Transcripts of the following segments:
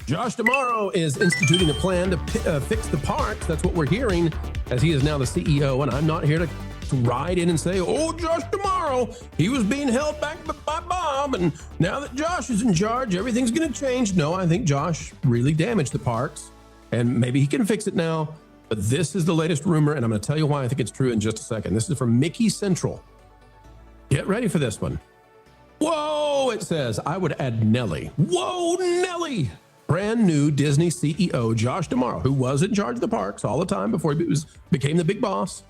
Josh tomorrow is instituting a plan to fix the parks. That's what we're hearing, as he is now the CEO. And I'm not here to ride in and say, oh, Josh tomorrow, he was being held back by Bob. And now that Josh is in charge, everything's going to change. No, I think Josh really damaged the parks, and maybe he can fix it now. But this is the latest rumor, and I'm going to tell you why I think it's true in just a second. This is from Mickey Central. Get ready for this one. Whoa, it says, I would add Nelly. Whoa, Nelly. Brand new Disney CEO Josh D'Amaro, who was in charge of the parks all the time before he became the big boss,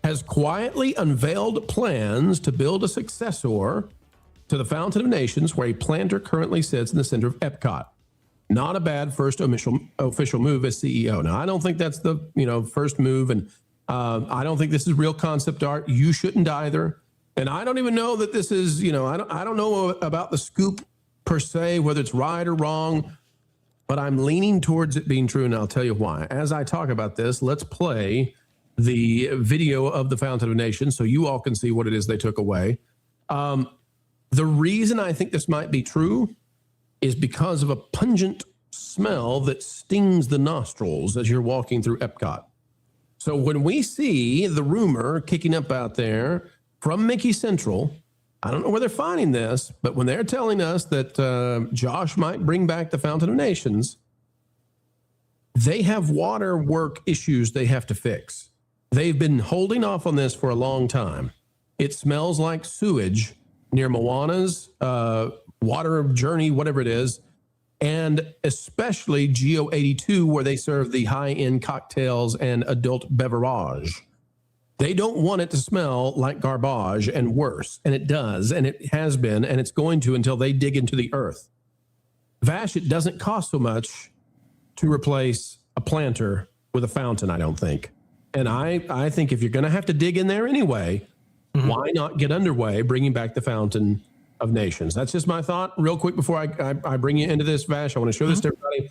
has quietly unveiled plans to build a successor to the Fountain of Nations, where a planter currently sits in the center of Epcot. Not a bad first official move as CEO. Now, I don't think that's the first move, and I don't think this is real concept art. You shouldn't either. And I don't even know that this is, I don't know about the scoop per se, whether it's right or wrong. But I'm leaning towards it being true, and I'll tell you why. As I talk about this, let's play the video of the Fountain of Nations so you all can see what it is they took away. The reason I think this might be true is because of a pungent smell that stings the nostrils as you're walking through Epcot. So when we see the rumor kicking up out there from Mickey Central, I don't know where they're finding this, but when they're telling us that Josh might bring back the Fountain of Nations, they have water work issues they have to fix. They've been holding off on this for a long time. It smells like sewage near Moana's water journey, whatever it is, and especially Geo 82, where they serve the high-end cocktails and adult beverage. They don't want it to smell like garbage and worse, and it does, and it has been, and it's going to until they dig into the earth. Vash, it doesn't cost so much to replace a planter with a fountain, I don't think. And I think if you're going to have to dig in there anyway, why not get underway bringing back the Fountain of Nations? That's just my thought. Real quick before I bring you into this, Vash, I want to show this to everybody.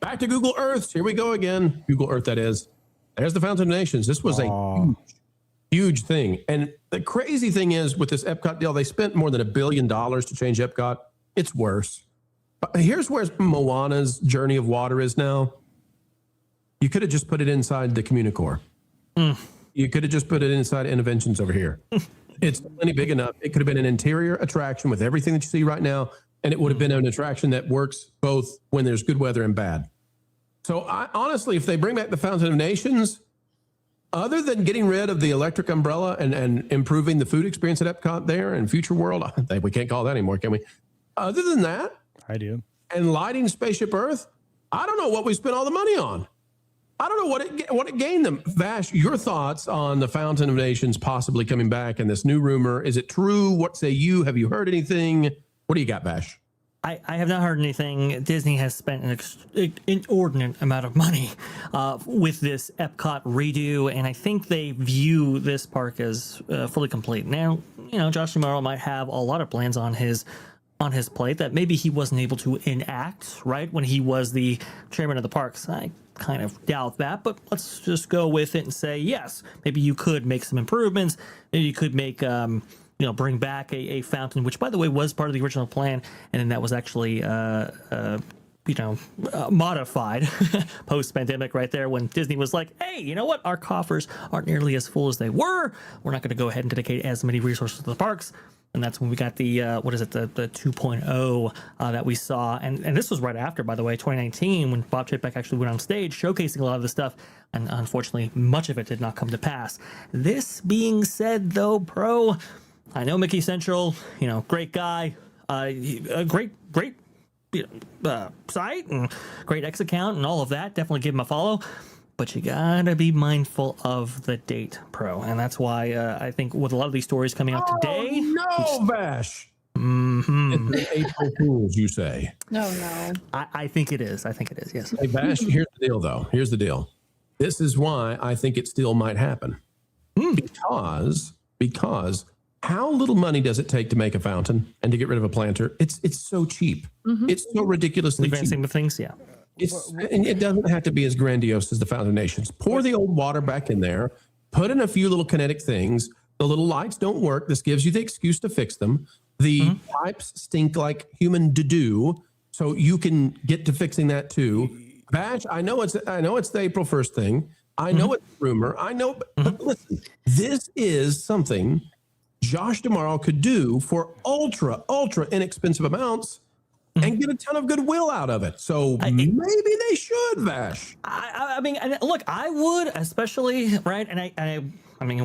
Back to Google Earth. Here we go again. Google Earth, that is. There's the Fountain of Nations. This was a huge thing. And the crazy thing is with this Epcot deal, they spent more than $1 billion to change Epcot. It's worse. Here's where Moana's Journey of Water is now. You could have just put it inside the Communicore. You could have just put it inside Interventions over here. It's plenty big enough. It could have been an interior attraction with everything that you see right now, and it would have been an attraction that works both when there's good weather and bad. So honestly, if they bring back the Fountain of Nations, other than getting rid of the electric umbrella and improving the food experience at Epcot there and Future World, we can't call that anymore, can we? Other than that, I do. And lighting Spaceship Earth, I don't know what we spent all the money on. I don't know what it gained them. Vash, your thoughts on the Fountain of Nations possibly coming back and this new rumor. Is it true? What say you? Have you heard anything? What do you got, Vash? I have not heard anything. Disney has spent an inordinate amount of money with this Epcot redo, and I think they view this park as fully complete. Now, Josh D'Amaro might have a lot of plans on his plate that maybe he wasn't able to enact, right, when he was the chairman of the parks. I kind of doubt that, but let's just go with it and say, yes, maybe you could make some improvements. Maybe you could make, bring back a fountain, which, by the way, was part of the original plan, and then that was actually, modified post-pandemic right there when Disney was like, hey, you know what? Our coffers aren't nearly as full as they were. We're not going to go ahead and dedicate as many resources to the parks. And that's when we got the, the 2.0 that we saw. And this was right after, by the way, 2019, when Bob Chapek actually went on stage showcasing a lot of this stuff. And unfortunately, much of it did not come to pass. This being said, though, Pro, I know Mickey Central, great guy, a great site and great X account and all of that. Definitely give him a follow. But you gotta be mindful of the date, Pro, and that's why I think with a lot of these stories coming out today. No, Vash. It's April Fools, you say? No. I think it is. Yes. Hey, Vash. Here's the deal, though. Here's the deal. This is why I think it still might happen. Because how little money does it take to make a fountain and to get rid of a planter? It's so cheap. It's so ridiculously advancing cheap. the things, yeah. And it doesn't have to be as grandiose as the Fountain of Nations. Pour the old water back in there, put in a few little kinetic things. The little lights don't work. This gives you the excuse to fix them. The pipes stink like human doo-doo. So you can get to fixing that too. Vash, I know it's the April 1st thing. I know it's a rumor. I know, but listen, this is something Josh tomorrow could do for ultra inexpensive amounts and get a ton of goodwill out of it. So maybe they should, Vash. I mean, look, I would, especially, right? And I mean,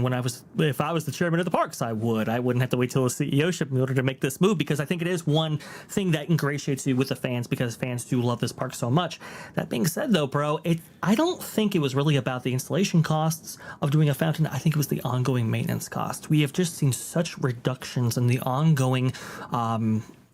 if I was the chairman of the parks, I wouldn't have to wait till the CEOship in order to make this move, because I think it is one thing that ingratiates you with the fans, because fans do love this park so much. That being said, though, bro, I don't think it was really about the installation costs of doing a fountain. I think it was the ongoing maintenance cost. We have just seen such reductions in the ongoing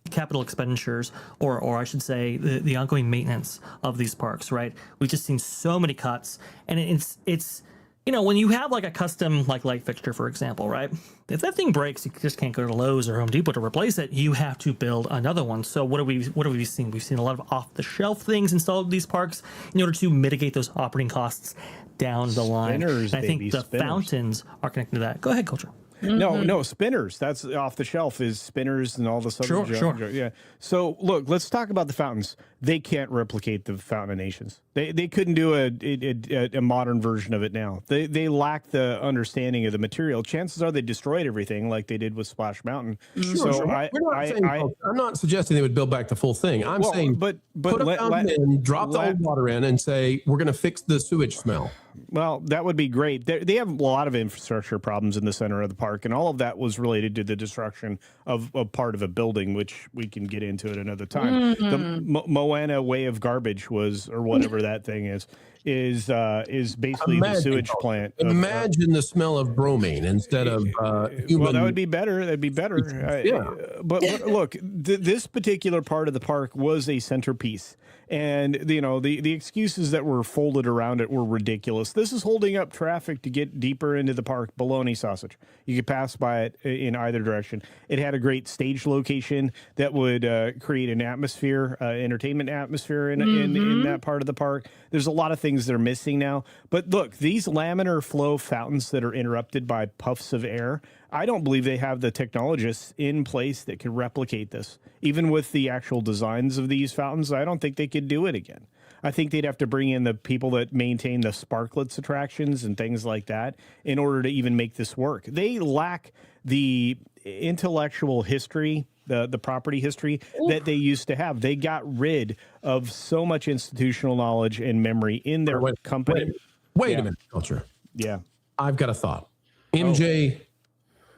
capital expenditures, or I should say the ongoing maintenance of these parks, right? We've just seen so many cuts, and it's when you have like a custom like light fixture, for example, right? If that thing breaks, you just can't go to Lowe's or Home Depot to replace it. You have to build another one. So what have we seen? We've seen a lot of off-the-shelf things installed in these parks in order to mitigate those operating costs down the line. Spinners, and I think the fountains are connected to that. Go ahead, Culture. No, spinners. That's off the shelf is spinners and all this other Sure. Yeah. So look, let's talk about the fountains. They can't replicate the Fountain of Nations. They couldn't do a modern version of it now. They lack the understanding of the material. Chances are they destroyed everything like they did with Splash Mountain. Sure. I'm not suggesting they would build back the full thing. I'm saying but put a fountain in, drop the old water in, and say we're going to fix the sewage smell. Well, that would be great. They have a lot of infrastructure problems in the center of the park, and all of that was related to the destruction of a part of a building, which we can get into at another time. The Moana Way of Garbage was, or whatever that thing is basically the sewage plant. Imagine the smell of bromine instead of human. Well, that would be better. That'd be better. Yeah. But look, this particular part of the park was a centerpiece. And, the excuses that were folded around it were ridiculous. This is holding up traffic to get deeper into the park. Bologna sausage. You could pass by it in either direction. It had a great stage location that would create an atmosphere, entertainment atmosphere in that part of the park. There's a lot of things that are missing now. But look, these laminar flow fountains that are interrupted by puffs of air, I don't believe they have the technologists in place that could replicate this. Even with the actual designs of these fountains, I don't think they could do it again. I think they'd have to bring in the people that maintain the sparklets attractions and things like that in order to even make this work. They lack the intellectual history, the property history that they used to have. They got rid of so much institutional knowledge and memory in their company. Wait a minute, Culture. Yeah. I've got a thought. MJ,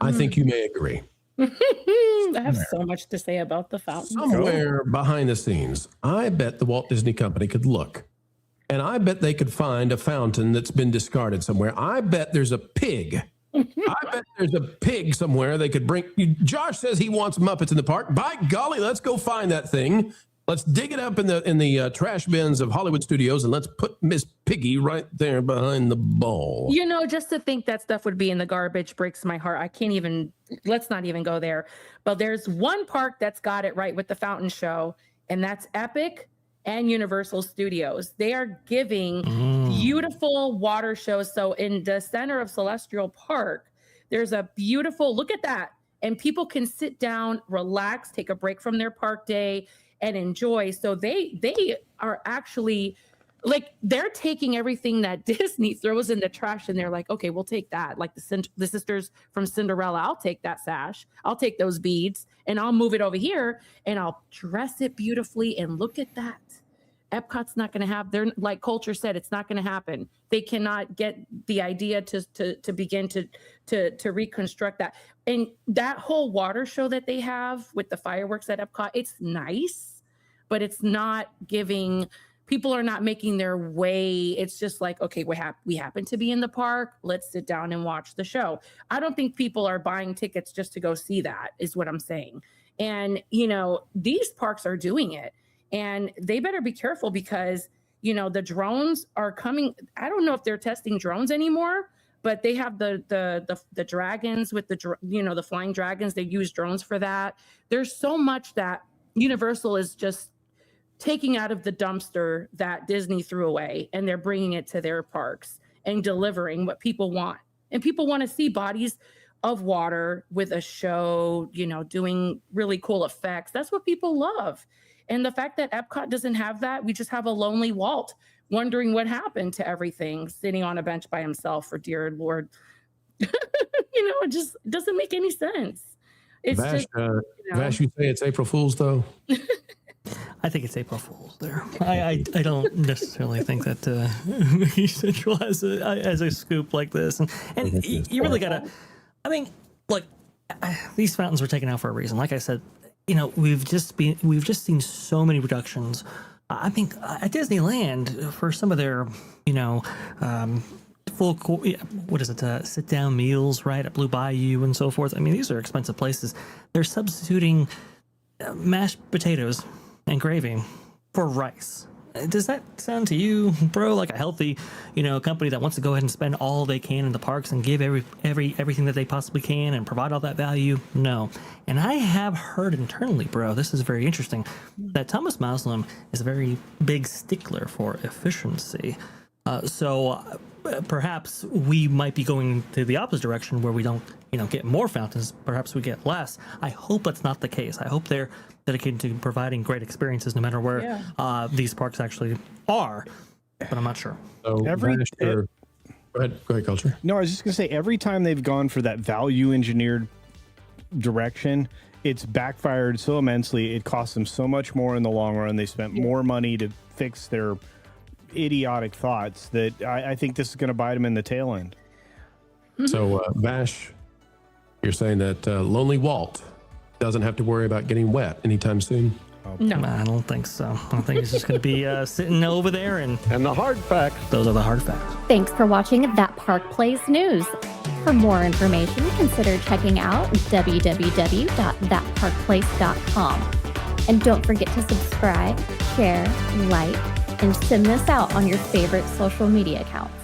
I think you may agree. I have so much to say about the fountain. Somewhere behind the scenes, I bet the Walt Disney Company could look, and I bet they could find a fountain that's been discarded somewhere. I bet there's a pig. I bet there's a pig somewhere they could bring. Josh says he wants Muppets in the park. By golly, let's go find that thing. Let's dig it up in the trash bins of Hollywood Studios, and let's put Miss Piggy right there behind the ball. Just to think that stuff would be in the garbage breaks my heart. Let's not even go there. But there's one park that's got it right with the fountain show, and that's Epic and Universal Studios. They are giving beautiful water shows. So in the center of Celestial Park, there's a beautiful, look at that. And people can sit down, relax, take a break from their park day, and enjoy. So they are actually they're taking everything that Disney throws in the trash, and they're like, okay, we'll take that. Like the sisters from Cinderella, I'll take that sash, I'll take those beads, and I'll move it over here, and I'll dress it beautifully. And look at that. Epcot's not going to have, they're like Culture said, it's not going to happen. They cannot get the idea to begin to reconstruct that. And that whole water show that they have with the fireworks at Epcot, it's nice, but it's not giving, people are not making their way. It's just like, okay, we happen to be in the park. Let's sit down and watch the show. I don't think people are buying tickets just to go see that, is what I'm saying. And, these parks are doing it. And they better be careful because, the drones are coming. I don't know if they're testing drones anymore, but they have the dragons with the flying dragons. They use drones for that. There's so much that Universal is just taking out of the dumpster that Disney threw away, and they're bringing it to their parks and delivering what people want. And people want to see bodies of water with a show, doing really cool effects. That's what people love. And the fact that Epcot doesn't have that, we just have a lonely Walt wondering what happened to everything, sitting on a bench by himself for dear Lord. It just doesn't make any sense. It's Vash, Vash, you say it's April Fool's though? I think it's April Fool's there. I don't necessarily think that Central has a scoop like this, and you really gotta. I mean, like these fountains were taken out for a reason. Like I said, we've just seen so many reductions. I think at Disneyland for some of their full sit down meals right at Blue Bayou and so forth. I mean, these are expensive places. They're substituting mashed potatoes and gravy for rice. Does that sound to you, bro, like a healthy, company that wants to go ahead and spend all they can in the parks and give everything that they possibly can and provide all that value? No. And I have heard internally, bro, this is very interesting, that Thomas Muslim is a very big stickler for efficiency. So perhaps we might be going to the opposite direction where we don't, get more fountains. Perhaps we get less. I hope that's not the case. I hope they're dedicated to providing great experiences no matter where these parks actually are. But I'm not sure. So go ahead, Culture. No, I was just going to say, every time they've gone for that value engineered direction, it's backfired so immensely. It costs them so much more in the long run. They spent more money to fix their idiotic thoughts that I think this is going to bite them in the tail end. So, Vash, you're saying that Lonely Walt doesn't have to worry about getting wet anytime soon? No. I don't think so. I think he's just going to be sitting over there. And the hard facts. Those are the hard facts. Thanks for watching That Park Plays News. For more information, consider checking out www.thatparkplace.com. And don't forget to subscribe, share, like, and send this out on your favorite social media accounts.